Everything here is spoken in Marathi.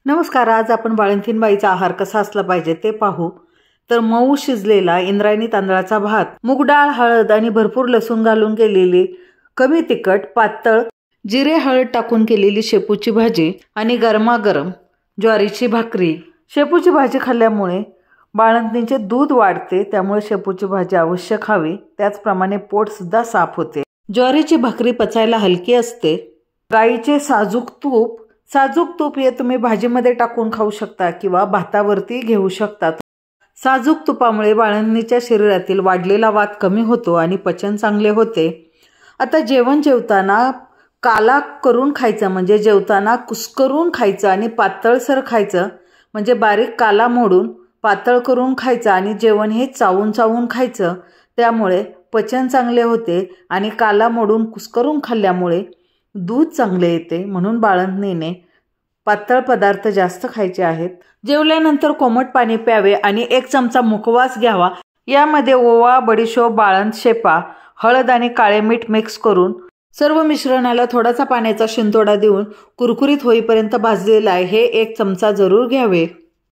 नमस्कार. आज आपण बाळंतीणबाईचा आहार कसा असला पाहिजे ते पाहू. तर मऊ शिजलेला इंद्रायणी तांदळाचा भात, मूग डाळ, हळद आणि भरपूर लसूण घालून केलेली कमी तिखट पातळ जिरे हळद टाकून केलेली शेपूची भाजी आणि गरमागरम ज्वारीची भाकरी. शेपूची भाजी खाल्ल्यामुळे बाळंतीणीचे दूध वाढते, त्यामुळे शेपूची भाजी अवश्य खावी. त्याचप्रमाणे पोट सुद्धा साफ होते. ज्वारीची भाकरी पचायला हलकी असते. गाईचे साजूक तूप हे तुम्ही भाजीमध्ये टाकून खाऊ शकता किंवा भातावरती घेऊ शकता. साजूक तुपामुळे बाळंतीणीच्या शरीरातील वाढलेला वात कमी होतो आणि पचन चांगले होते. आता जेवताना काला करून खायचं, म्हणजे जेवताना कुस्करून खायचं आणि पातळसर खायचं, म्हणजे बारीक काला मोडून पातळ करून खायचं आणि जेवण हे चावून चावून खायचं. त्यामुळे पचन चांगले होते आणि काला मोडून कुस्करून खाल्ल्यामुळे दूध चांगले येते. म्हणून बाळंतीणीने पातळ पदार्थ जास्त खायचे आहेत. जेवल्यानंतर कोमट पाणी प्यावे आणि 1 चमचा मुखवास घ्यावा. यामध्ये ओवा, बडीशोप, बाळंत शेपा, हळद आणि काळे मीठ मिक्स करून सर्व मिश्रणाला थोडासा पाण्याचा शिंतोडा देऊन कुरकुरीत होईपर्यंत भाजलेला हे 1 चमचा जरूर घ्यावे.